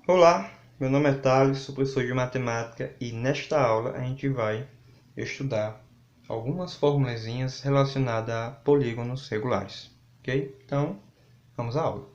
Olá, meu nome é Thales, sou professor de matemática e nesta aula a gente vai estudar algumas formulazinhas relacionadas a polígonos regulares, ok? Então, vamos à aula.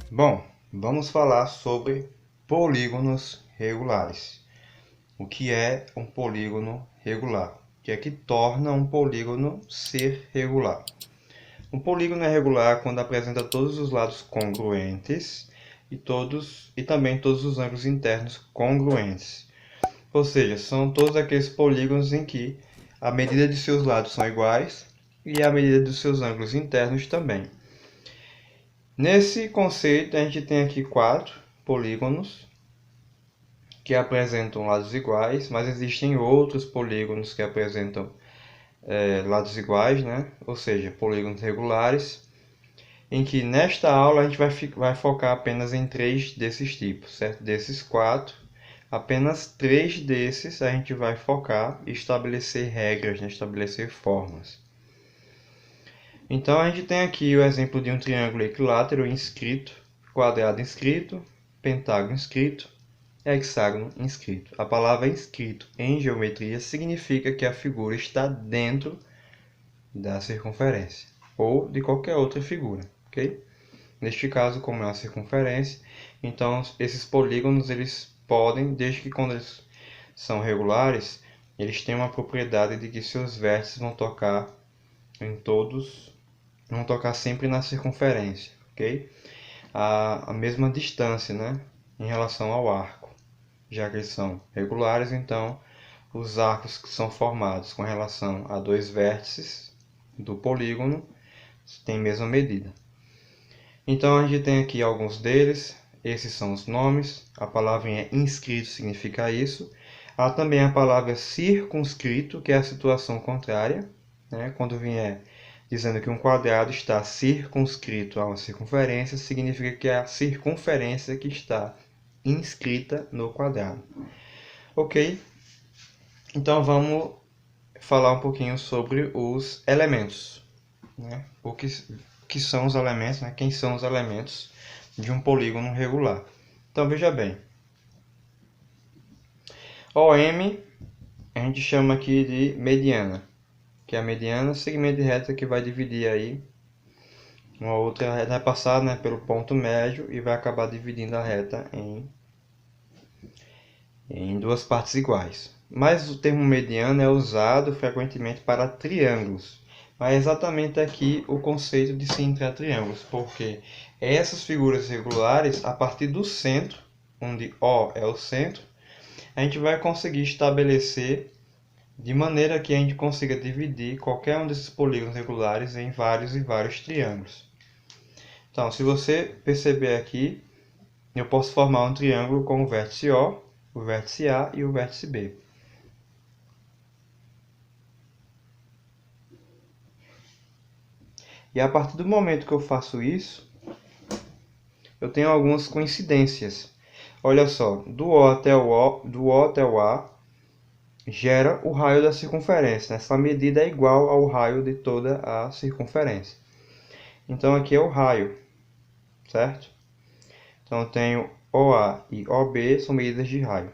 Bom, vamos falar sobre polígonos regulares. O que é um polígono regular? O que é que torna um polígono ser regular? Um polígono é regular quando apresenta todos os lados congruentes e também todos os ângulos internos congruentes. Ou seja, são todos aqueles polígonos em que a medida de seus lados são iguais e a medida dos seus ângulos internos também. Nesse conceito, a gente tem aqui 4 polígonos que apresentam lados iguais, mas existem outros polígonos que apresentam lados iguais, né? Ou seja, polígonos regulares, em que nesta aula a gente vai focar apenas em 3 desses tipos, certo? Desses 4, apenas 3 desses a gente vai focar e estabelecer regras, né? Estabelecer formas. Então a gente tem aqui o exemplo de um triângulo equilátero inscrito, quadrado inscrito, pentágono inscrito, hexágono inscrito. A palavra inscrito em geometria significa que a figura está dentro da circunferência ou de qualquer outra figura, ok? Neste caso, como é uma circunferência, então esses polígonos eles podem, desde que quando eles são regulares, eles têm uma propriedade de que seus vértices vão tocar vão tocar sempre na circunferência, ok? A mesma distância, né, em relação ao arco. Já que eles são regulares, então os arcos que são formados com relação a 2 vértices do polígono têm a mesma medida. Então a gente tem aqui alguns deles, esses são os nomes, a palavrinha inscrito significa isso. Há também a palavra circunscrito, que é a situação contrária, né? Quando vier dizendo que um quadrado está circunscrito a uma circunferência, significa que é a circunferência que está inscrita no quadrado. Ok? Então vamos falar um pouquinho sobre os elementos, né? O que são os elementos, né? Quem são os elementos de um polígono regular. Então veja bem, OM a gente chama aqui de mediana, que é a mediana, segmento de reta que vai dividir aí uma outra reta, vai passar, né, pelo ponto médio e vai acabar dividindo a reta em duas partes iguais. Mas o termo mediano é usado frequentemente para triângulos. Mas é exatamente aqui o conceito de centrar triângulos, porque essas figuras regulares, a partir do centro, onde O é o centro, a gente vai conseguir estabelecer de maneira que a gente consiga dividir qualquer um desses polígonos regulares em vários e vários triângulos. Então, se você perceber aqui, eu posso formar um triângulo com o vértice o vértice A e o vértice B. E a partir do momento que eu faço isso, eu tenho algumas coincidências. Olha só, do O até o A gera o raio da circunferência. Essa medida é igual ao raio de toda a circunferência. Então aqui é o raio, certo? Então eu tenho OA e OB são medidas de raio.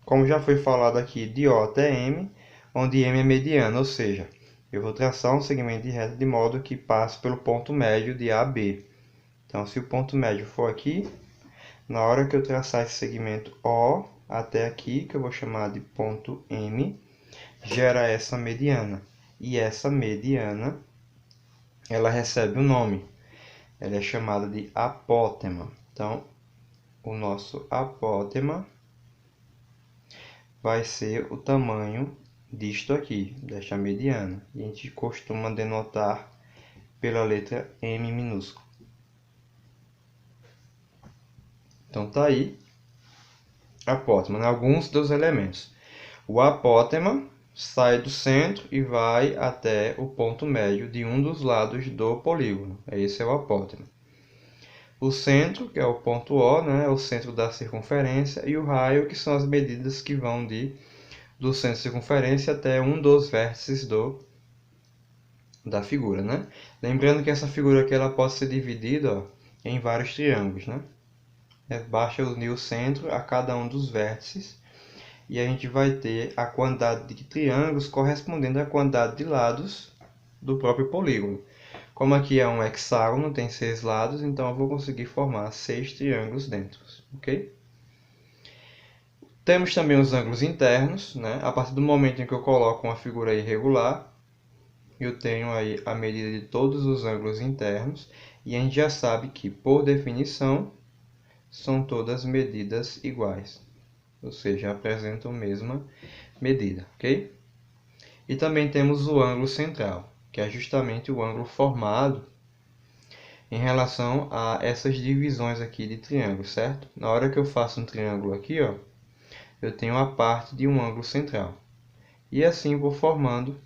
Como já foi falado aqui, de O até M, onde M é mediana, ou seja, eu vou traçar um segmento de reta de modo que passe pelo ponto médio de A a B. Então, se o ponto médio for aqui, na hora que eu traçar esse segmento O até aqui, que eu vou chamar de ponto M, gera essa mediana. E essa mediana, ela recebe um nome. Ela é chamada de apótema. Então, o nosso apótema vai ser o tamanho disto aqui, desta mediana. E a gente costuma denotar pela letra M minúsculo. Então tá aí apótema, né? Alguns dos elementos. O apótema sai do centro e vai até o ponto médio de um dos lados do polígono. Esse é o apótema. O centro, que é o ponto O, né? É o centro da circunferência, e o raio, que são as medidas que vão do centro da circunferência até um dos vértices do da figura, né? Lembrando que essa figura aqui ela pode ser dividida, ó, em vários triângulos, né? Basta unir o centro a cada um dos vértices e a gente vai ter a quantidade de triângulos correspondendo à quantidade de lados do próprio polígono. Como aqui é um hexágono, tem 6 lados, então eu vou conseguir formar 6 triângulos dentro, ok? Temos também os ângulos internos, né? A partir do momento em que eu coloco uma figura irregular, eu tenho aí a medida de todos os ângulos internos, e a gente já sabe que, por definição, são todas medidas iguais, ou seja, apresentam a mesma medida, ok? E também temos o ângulo central, que é justamente o ângulo formado em relação a essas divisões aqui de triângulo, certo? Na hora que eu faço um triângulo aqui, ó, eu tenho a parte de um ângulo central. E assim vou formando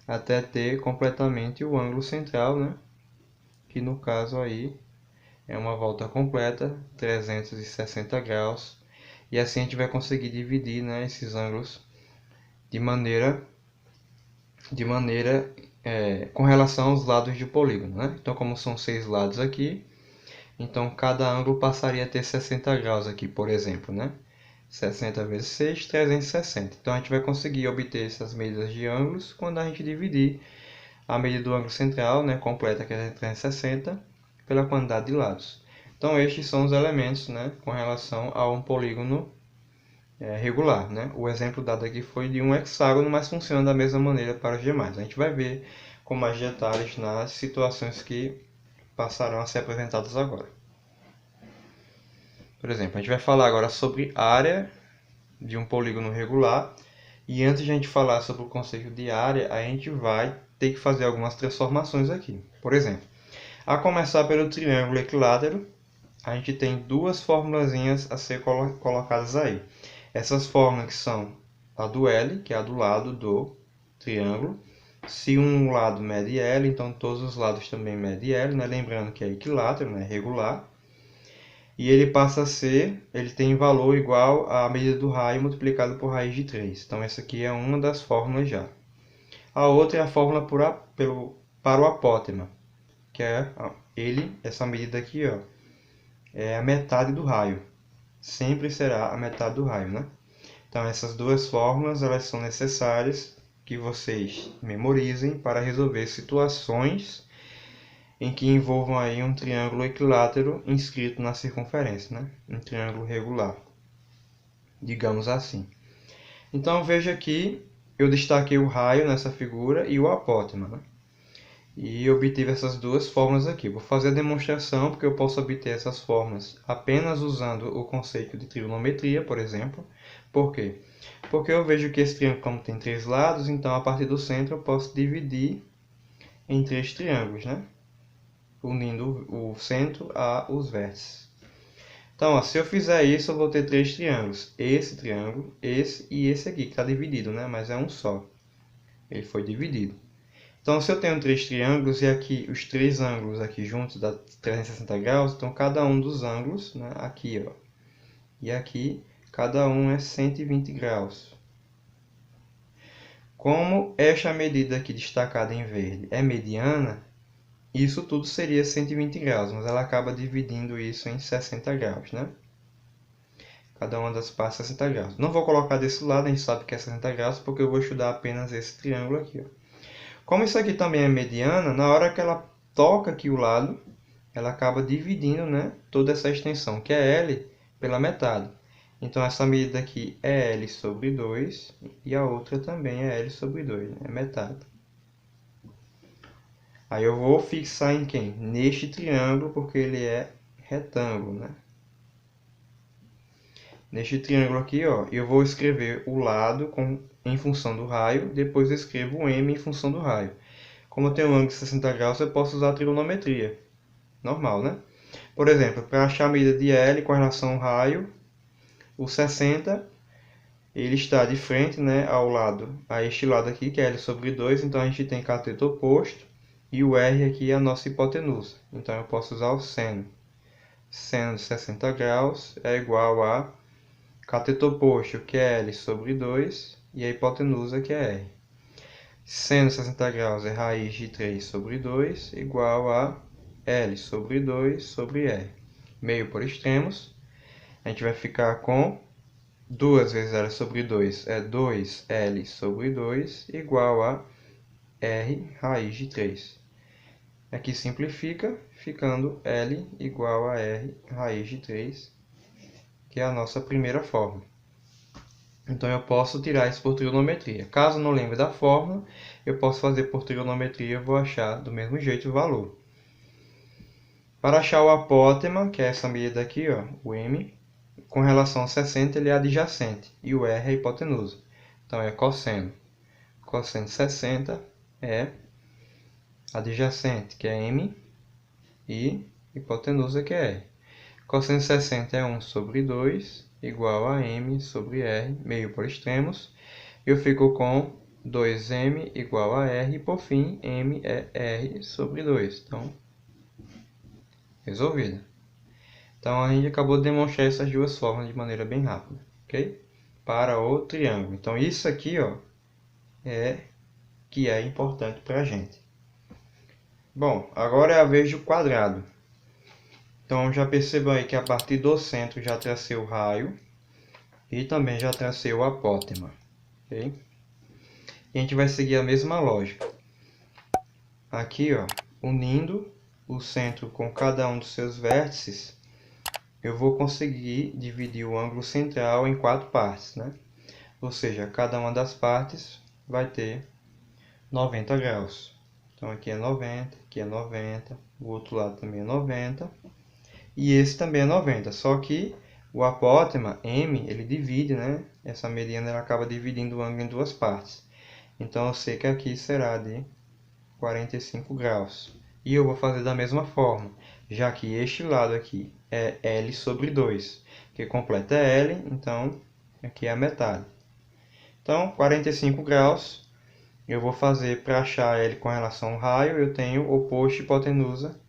até ter completamente o ângulo central, né? Que no caso aí é uma volta completa, 360 graus. E assim a gente vai conseguir dividir, né, esses ângulos de maneira com relação aos lados do polígono, né? Então, como são 6 lados aqui, então cada ângulo passaria a ter 60 graus aqui, por exemplo, né? 60 vezes 6, 360. Então, a gente vai conseguir obter essas medidas de ângulos quando a gente dividir a medida do ângulo central, né, completa, que é 360, pela quantidade de lados. Então, estes são os elementos, né, com relação a um polígono regular, né? O exemplo dado aqui foi de um hexágono, mas funciona da mesma maneira para os demais. A gente vai ver com mais detalhes nas situações que passarão a ser apresentadas agora. Por exemplo, a gente vai falar agora sobre área de um polígono regular. E antes de a gente falar sobre o conceito de área, a gente vai ter que fazer algumas transformações aqui. Por exemplo, a começar pelo triângulo equilátero, a gente tem duas formulazinhas a ser colocadas aí. Essas fórmulas que são a do L, que é a do lado do triângulo. Se um lado mede L, então todos os lados também medem L, né? Lembrando que é equilátero, né? Regular. E ele passa a ser, ele tem valor igual à medida do raio multiplicado por raiz de 3. Então essa aqui é uma das fórmulas já. A outra é a fórmula para o apótema, que é essa medida aqui, ó, é a metade do raio. Sempre será a metade do raio, né? Então essas duas fórmulas elas são necessárias que vocês memorizem para resolver situações em que envolvam aí um triângulo equilátero inscrito na circunferência, né? Um triângulo regular, digamos assim. Então veja aqui, eu destaquei o raio nessa figura e o apótema, né? E obtive essas duas fórmulas aqui. Vou fazer a demonstração porque eu posso obter essas fórmulas apenas usando o conceito de trigonometria, por exemplo. Por quê? Porque eu vejo que esse triângulo, como tem 3 lados, então a partir do centro eu posso dividir em 3 triângulos, né? Unindo o centro aos vértices. Então, ó, se eu fizer isso, eu vou ter 3 triângulos. Esse triângulo, esse e esse aqui, que está dividido, né? Mas é um só. Ele foi dividido. Então, se eu tenho 3 triângulos e aqui os 3 ângulos aqui juntos dá 360 graus, então cada um dos ângulos, né, aqui, ó, e aqui, cada um é 120 graus. Como esta medida aqui destacada em verde é mediana, isso tudo seria 120 graus, mas ela acaba dividindo isso em 60 graus, né? Cada uma das partes 60 graus. Não vou colocar desse lado, a gente sabe que é 60 graus, porque eu vou estudar apenas esse triângulo aqui, ó. Como isso aqui também é mediana, na hora que ela toca aqui o lado, ela acaba dividindo, né, toda essa extensão, que é L, pela metade. Então, essa medida aqui é L sobre 2 e a outra também é L sobre 2, né, é metade. Aí eu vou fixar em quem? Neste triângulo, porque ele é retângulo, né? Neste triângulo aqui, ó, eu vou escrever o lado em função do raio, depois eu escrevo o M em função do raio. Como eu tenho um ângulo de 60 graus, eu posso usar a trigonometria. Normal, né? Por exemplo, para achar a medida de L com relação ao raio, o 60, ele está de frente, né, a este lado aqui, que é L sobre 2, então a gente tem cateto oposto, e o R aqui é a nossa hipotenusa. Então eu posso usar o seno. Seno de 60 graus é igual a cateto oposto, que é L sobre 2, e a hipotenusa, que é R. Seno de 60 graus é raiz de 3 sobre 2, igual a L sobre 2 sobre R. Meio por extremos. A gente vai ficar com 2 vezes L sobre 2 é 2L sobre 2, igual a R raiz de 3. Aqui simplifica, ficando L igual a R raiz de 3, que é a nossa primeira fórmula. Então eu posso tirar isso por trigonometria. Caso não lembre da fórmula, eu posso fazer por trigonometria e vou achar do mesmo jeito o valor. Para achar o apótema, que é essa medida aqui, ó, o M, com relação a 60 ele é adjacente e o R é a hipotenusa. Então é cosseno. Cosseno de 60 é adjacente, que é M, e hipotenusa, que é R. Cosseno de 60 é 1 sobre 2, igual a M sobre R, meio por extremos. Eu fico com 2M igual a R, e por fim, M é R sobre 2. Então, resolvido. Então, a gente acabou de demonstrar essas duas formas de maneira bem rápida, ok? Para o triângulo. Então, isso aqui, ó, que é importante para a gente. Bom, agora é a vez do quadrado. Então, já percebam aí que a partir do centro já tracei o raio e também já tracei o apótema, ok? E a gente vai seguir a mesma lógica. Aqui, ó, unindo o centro com cada um dos seus vértices, eu vou conseguir dividir o ângulo central em 4 partes, né? Ou seja, cada uma das partes vai ter 90 graus. Então aqui é 90, aqui é 90, o outro lado também é 90. E esse também é 90, só que o apótema, M, ele divide, né? Essa mediana ela acaba dividindo o ângulo em duas partes. Então eu sei que aqui será de 45 graus. E eu vou fazer da mesma forma, já que este lado aqui é L sobre 2, que completa é L, então aqui é a metade. Então, 45 graus, eu vou fazer para achar L com relação ao raio, eu tenho oposto e hipotenusa,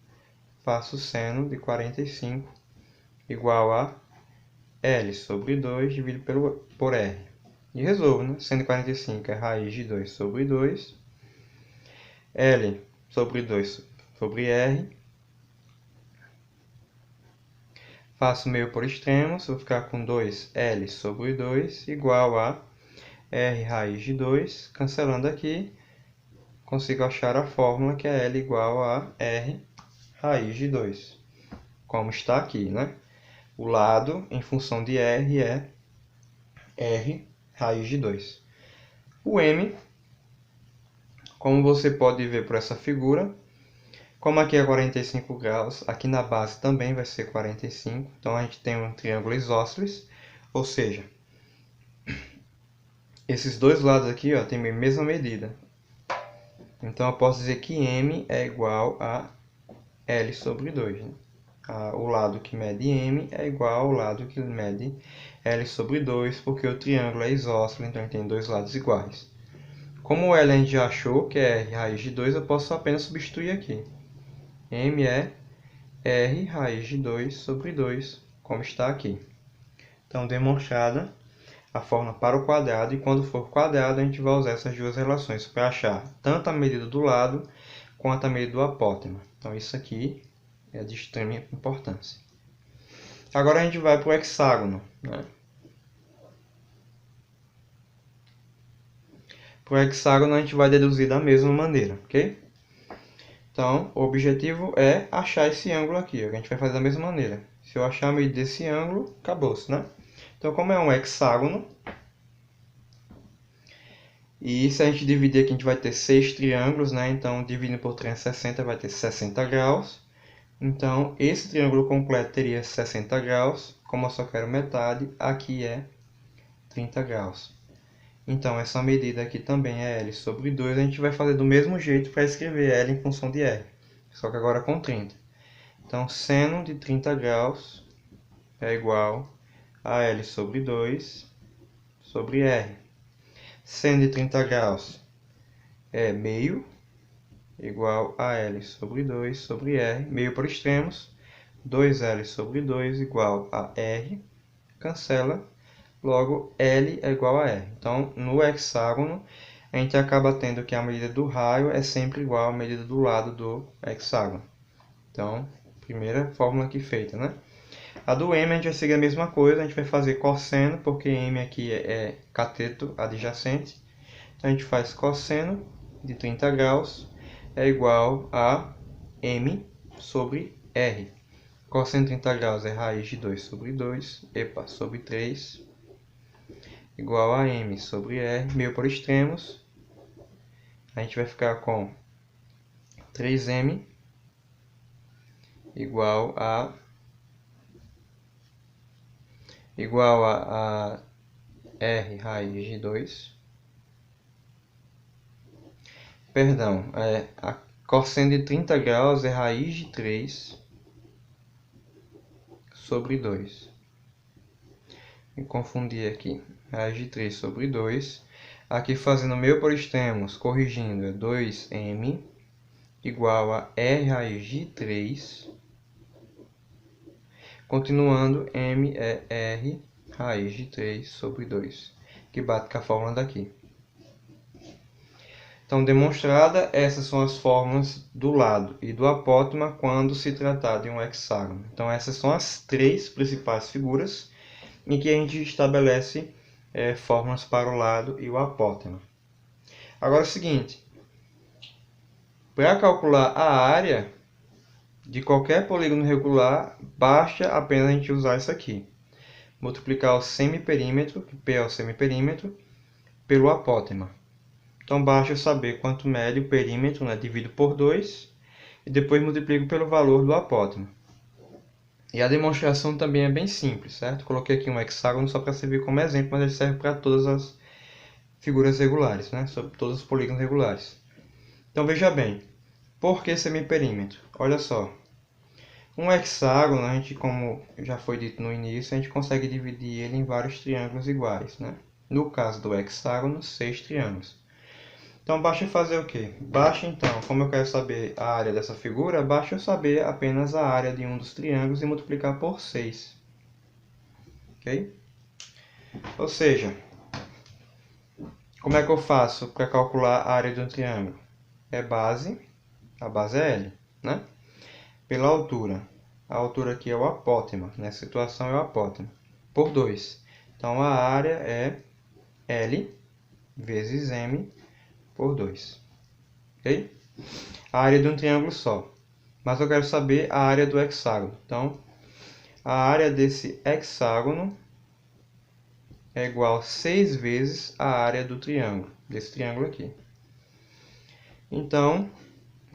faço seno de 45 igual a L sobre 2 dividido por R. E resolvo, né? Seno de 45 é raiz de 2 sobre 2, L sobre 2 sobre R. Faço meio por extremos, vou ficar com 2L sobre 2 igual a R raiz de 2. Cancelando aqui, consigo achar a fórmula que é L igual a R raiz de 2. Como está aqui, né? O lado em função de R é R raiz de 2. O M, como você pode ver por essa figura, como aqui é 45 graus, aqui na base também vai ser 45. Então, a gente tem um triângulo isósceles, ou seja, esses dois lados aqui ó, tem a mesma medida. Então, eu posso dizer que M é igual a L sobre 2. Né? O lado que mede M é igual ao lado que mede L sobre 2, porque o triângulo é isósceles, então ele tem dois lados iguais. Como o L a gente já achou, que é R raiz de 2, eu posso apenas substituir aqui. M é R raiz de 2 sobre 2, como está aqui. Então, demonstrada a forma para o quadrado, e quando for quadrado, a gente vai usar essas duas relações para achar tanto a medida do lado quanto a medida do apótema. Então, isso aqui é de extrema importância. Agora a gente vai para o hexágono. Né? Para o hexágono, a gente vai deduzir da mesma maneira, ok? Então, o objetivo é achar esse ângulo aqui. A gente vai fazer da mesma maneira. Se eu achar a medida desse ângulo, acabou-se, né? Então, como é um hexágono, e se a gente dividir aqui, a gente vai ter 6 triângulos, né? Então, dividindo por 360 vai ter 60 graus. Então, esse triângulo completo teria 60 graus. Como eu só quero metade, aqui é 30 graus. Então, essa medida aqui também é L sobre 2. A gente vai fazer do mesmo jeito para escrever L em função de R. Só que agora com 30. Então, seno de 30 graus é igual a L sobre 2 sobre R. Seno de 30 graus é meio, igual a L sobre 2 sobre R. Meio por extremos. 2L sobre 2 igual a R. Cancela. Logo, L é igual a R. Então, no hexágono, a gente acaba tendo que a medida do raio é sempre igual à medida do lado do hexágono. Então, primeira fórmula aqui feita, né? A do m a gente vai seguir a mesma coisa, a gente vai fazer cosseno, porque m aqui é cateto adjacente. Então a gente faz cosseno de 30 graus é igual a m sobre r. Cosseno de 30 graus é raiz de 2 sobre 2, sobre 3, igual a m sobre r, meio por extremos. A gente vai ficar com 3m igual a r raiz de 2. Perdão, a cosseno de 30 graus é raiz de 3 sobre 2. Me confundi aqui. Raiz de 3 sobre 2. Aqui fazendo meio por extremos, corrigindo, é 2m igual a r raiz de 3. Continuando, m é r raiz de 3 sobre 2, que bate com a fórmula daqui. Então, demonstrada, essas são as fórmulas do lado e do apótema quando se tratar de um hexágono. Então, essas são as três principais figuras em que a gente estabelece fórmulas para o lado e o apótema. Agora é o seguinte, para calcular a área de qualquer polígono regular, basta apenas a gente usar isso aqui. Multiplicar o semiperímetro, que P é o semiperímetro, pelo apótema. Então, basta eu saber quanto mede o perímetro, né? Divido por 2 e depois multiplico pelo valor do apótema. E a demonstração também é bem simples, certo? Coloquei aqui um hexágono só para servir como exemplo, mas ele serve para todas as figuras regulares, né? Sobre todos os polígonos regulares. Então, veja bem, por que semiperímetro? Olha só, um hexágono, a gente, como já foi dito no início, a gente consegue dividir ele em vários triângulos iguais, né? No caso do hexágono, 6 triângulos. Então, basta fazer o quê? Basta, então, como eu quero saber a área dessa figura, basta eu saber apenas a área de um dos triângulos e multiplicar por 6. Ok? Ou seja, como é que eu faço para calcular a área de um triângulo? É base, a base é L, né? Pela altura. A altura aqui é o apótema, nessa situação é o apótema, por 2. Então, a área é L vezes M por 2. Ok? A área de um triângulo só. Mas eu quero saber a área do hexágono. Então, a área desse hexágono é igual a 6 vezes a área do triângulo, desse triângulo aqui. Então,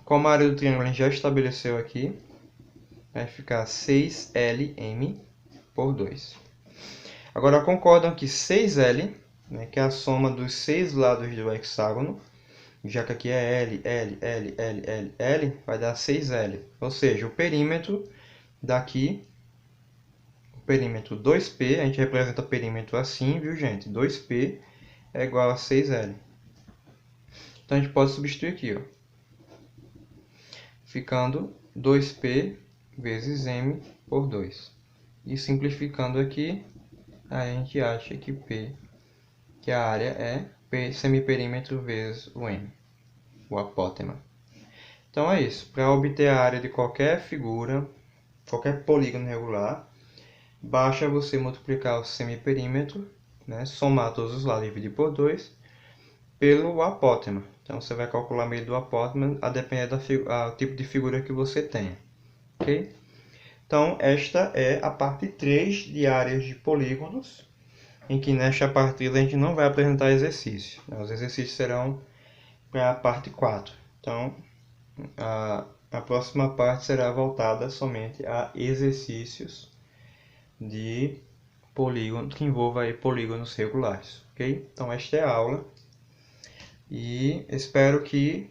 como a área do triângulo a gente já estabeleceu aqui, vai ficar 6LM por 2. Agora, concordam que 6L, né, que é a soma dos 6 lados do hexágono, já que aqui é L, L, L, L, L, L, vai dar 6L. Ou seja, o perímetro daqui, o perímetro 2P, a gente representa o perímetro assim, viu, gente? 2P é igual a 6L. Então, a gente pode substituir aqui, ó, ficando 2P vezes M por 2. E simplificando aqui, a gente acha que P, que a área é P semiperímetro vezes o M, o apótema. Então é isso. Para obter a área de qualquer figura, qualquer polígono regular, basta você multiplicar o semiperímetro, né, somar todos os lados e dividir por 2, pelo apótema. Então você vai calcular a medida do apótema a depender do tipo de figura que você tenha. Ok? Então esta é a parte 3 de áreas de polígonos, em que nesta partida a gente não vai apresentar exercícios. Os exercícios serão para a parte 4. Então, a próxima parte será voltada somente a exercícios de polígono, que envolva aí polígonos regulares. Ok? Então, esta é a aula. E espero que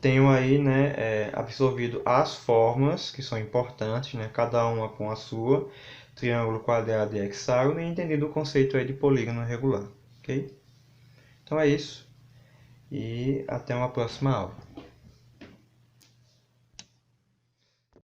tenham aí, né, absorvido as fórmulas, que são importantes, né, cada uma com a sua, triângulo, quadrado e hexágono, e entendido o conceito aí de polígono regular, ok? Então é isso, e até uma próxima aula.